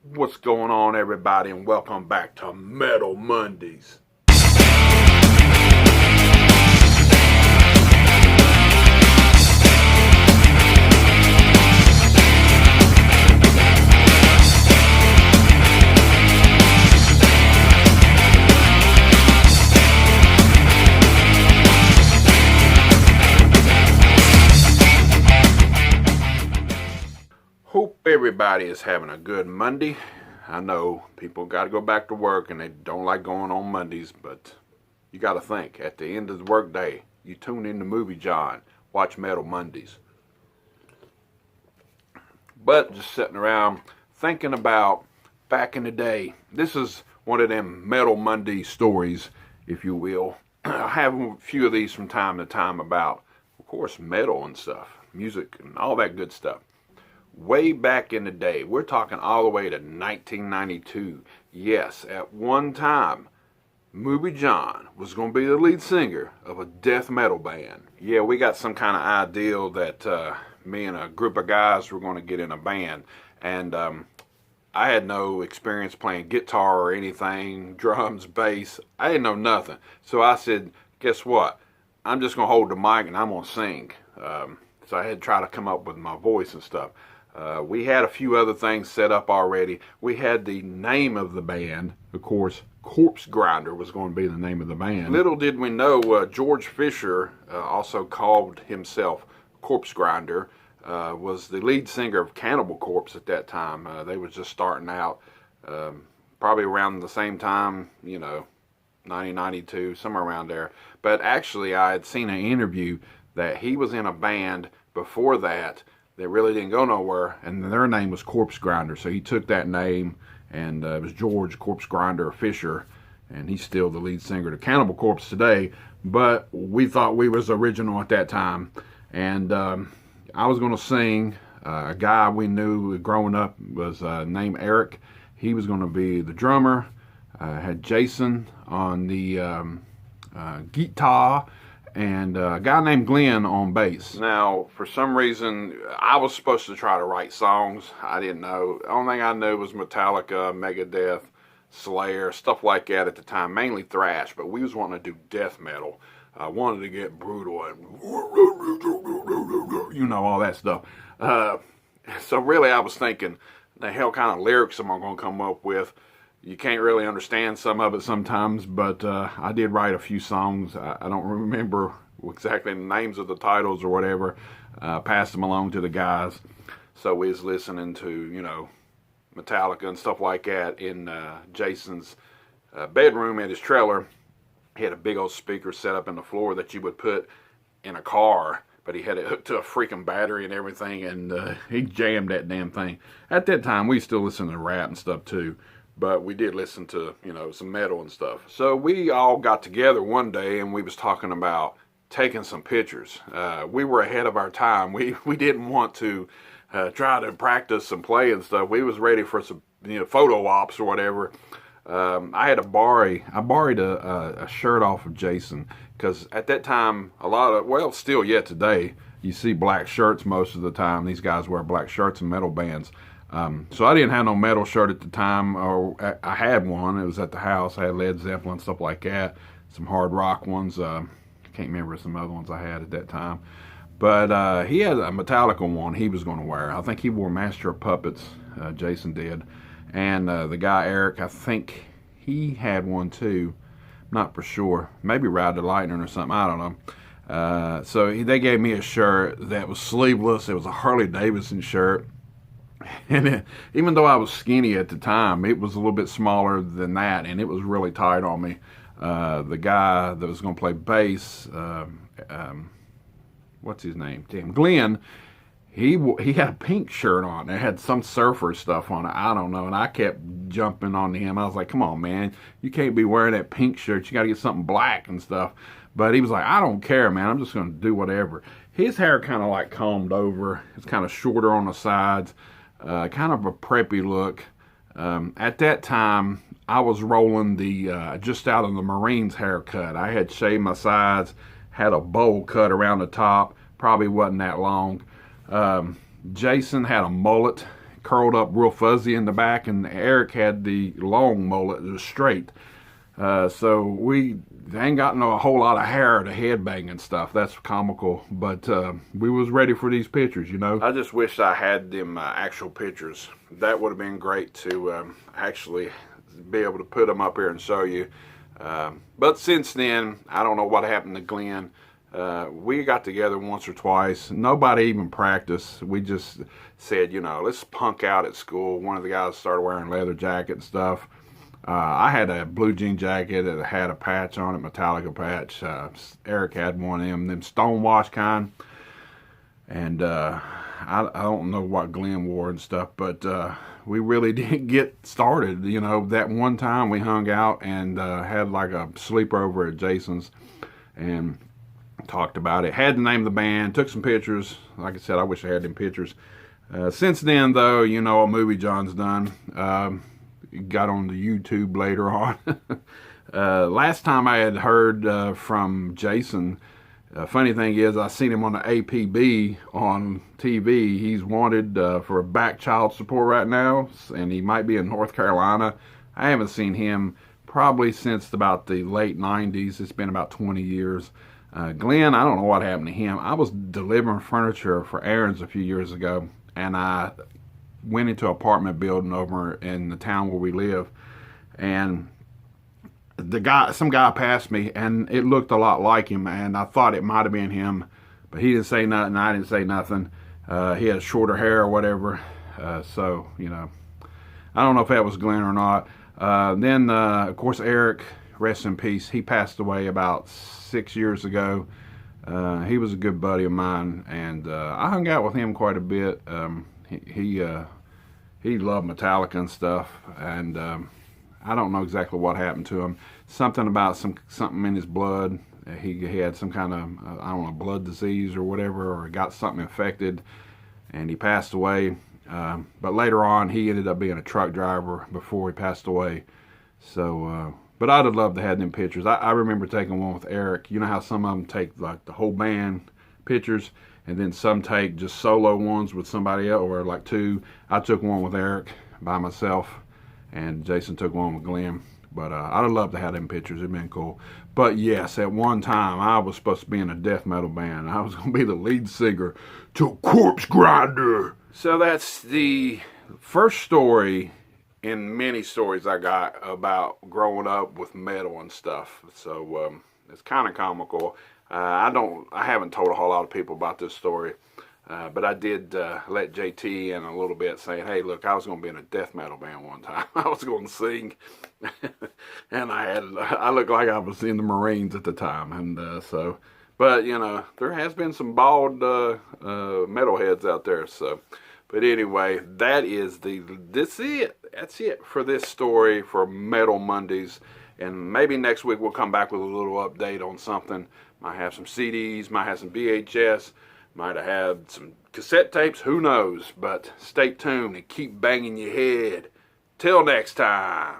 What's going on, everybody, and welcome back to Metal Mondays. Hope everybody is having a good Monday. I know people got to go back to work and they don't like going on Mondays, but you got to think at the end of the workday, you tune in to Movie John, watch Metal Mondays. But just sitting around thinking about back in the day. This is one of them Metal Monday stories, if you will. I have a few of these from time to time about, of course, metal and stuff, music and all that good stuff. Way back in the day, we're talking all the way to 1992. Yes, at one time, Movie John was going to be the lead singer of a death metal band. Yeah, we got some kind of ideal that me and a group of guys were going to get in a band. And I had no experience playing guitar or anything, drums, bass. I didn't know nothing. So I said, guess what? I'm just going to hold the mic and I'm going to sing. So I had to try to come up with my voice and stuff. We had a few other things set up already. We had the name of the band, of course. Corpse Grinder was going to be the name of the band. Little did we know, George Fisher, also called himself Corpse Grinder, was the lead singer of Cannibal Corpse at that time. They was just starting out, probably around the same time, 1992, somewhere around there. But actually, I had seen an interview that he was in a band before that really didn't go nowhere, and their name was Corpse Grinder. So he took that name, and it was George Corpse Grinder Fisher, and he's still the lead singer to Cannibal Corpse today. But we thought we was original at that time, and I was going to sing. A guy we knew growing up was named Eric. He was going to be the drummer. Had Jason on the guitar, and a guy named Glenn on bass. Now, for some reason, I was supposed to try to write songs. I didn't know. The only thing I knew was Metallica, Megadeth, Slayer, stuff like that at the time, mainly thrash, but we was wanting to do death metal. I wanted to get brutal and, all that stuff. So really, I was thinking, the hell kind of lyrics am I going to come up with? You can't really understand some of it sometimes, but I did write a few songs. I don't remember exactly the names of the titles or whatever. Passed them along to the guys. So we was listening to, Metallica and stuff like that in Jason's bedroom at his trailer. He had a big old speaker set up in the floor that you would put in a car, but he had it hooked to a freaking battery and everything, and he jammed that damn thing. At that time, we still listened to rap and stuff too. But we did listen to, some metal and stuff. So we all got together one day and we was talking about taking some pictures. We were ahead of our time. We didn't want to try to practice and play and stuff. We was ready for some, photo ops or whatever. I borrowed a shirt off of Jason, because at that time, still yet today, you see black shirts most of the time. These guys wear black shirts in metal bands. So I didn't have no metal shirt at the time, or I had one. It was at the house. I had Led Zeppelin, stuff like that. Some hard rock ones. I can't remember some other ones I had at that time. But he had a Metallica one he was going to wear. I think he wore Master of Puppets, Jason did. And the guy, Eric, I think he had one too. Not for sure. Maybe Ride the Lightning or something. I don't know. So they gave me a shirt that was sleeveless. It was a Harley Davidson shirt. And even though I was skinny at the time, it was a little bit smaller than that, and it was really tight on me. The guy that was going to play bass, what's his name? Glenn. He had a pink shirt on. It had some surfer stuff on it. I don't know. And I kept jumping on him. I was like, come on, man. You can't be wearing that pink shirt. You got to get something black and stuff. But he was like, I don't care, man. I'm just going to do whatever. His hair kind of like combed over. It's kind of shorter on the sides. Kind of a preppy look. At that time, I was rolling the just out of the Marines haircut. I had shaved my sides, had a bowl cut around the top. Probably wasn't that long. Jason had a mullet, curled up real fuzzy in the back, and Eric had the long mullet that was straight. So we ain't got a whole lot of hair to headbang and stuff. That's comical, but we was ready for these pictures, you know. I just wish I had them actual pictures. That would have been great to actually be able to put them up here and show you. But since then, I don't know what happened to Glenn. We got together once or twice. Nobody even practiced. We just said, you know, let's punk out at school. One of the guys started wearing leather jacket and stuff. I had a blue jean jacket that had a patch on it, Metallica patch. Eric had one of them stonewash kind. And I don't know what Glenn wore and stuff, but we really didn't get started. You know, that one time we hung out and had like a sleepover at Jason's and talked about it. Had the name of the band, took some pictures. Like I said, I wish I had them pictures. Since then, though, you know, a movie John's done. Got on the YouTube later on. Last time I had heard from Jason, funny thing is I seen him on the APB on TV. He's wanted for back child support right now, and he might be in North Carolina. I haven't seen him probably since about the late 90s. It's been about 20 years. Glenn, I don't know what happened to him. I was delivering furniture for Aaron's a few years ago, and I went into an apartment building over in the town where we live, and some guy passed me, and it looked a lot like him, and I thought it might have been him, but he didn't say nothing. I didn't say nothing. He had shorter hair or whatever, so you know, I don't know if that was Glenn or not. Then of course Eric, rest in peace, he passed away about 6 years ago. He was a good buddy of mine, and I hung out with him quite a bit. He loved Metallica and stuff, and I don't know exactly what happened to him. Something about something in his blood. He had some kind of I don't know, blood disease or whatever, or got something infected, and he passed away. But later on, he ended up being a truck driver before he passed away. So, but I'd have loved to have them pictures. I remember taking one with Eric. You know how some of them take like the whole band pictures, and then some take just solo ones with somebody else, or like two. I took one with Eric by myself, and Jason took one with Glenn. But I'd have loved to have them pictures. It'd been cool. But yes, at one time, I was supposed to be in a death metal band. I was going to be the lead singer to Corpse Grinder. So that's the first story in many stories I got about growing up with metal and stuff. So it's kind of comical. I haven't told a whole lot of people about this story, but I did let JT in a little bit, saying, "Hey, look, I was going to be in a death metal band one time. I was going to sing, and I looked like I was in the Marines at the time, and so." But you know, there has been some bald metalheads out there. So, but anyway, that's it for this story for Metal Mondays. And maybe next week we'll come back with a little update on something. Might have some CDs, might have some VHS, might have had some cassette tapes, who knows. But stay tuned and keep banging your head. Till next time.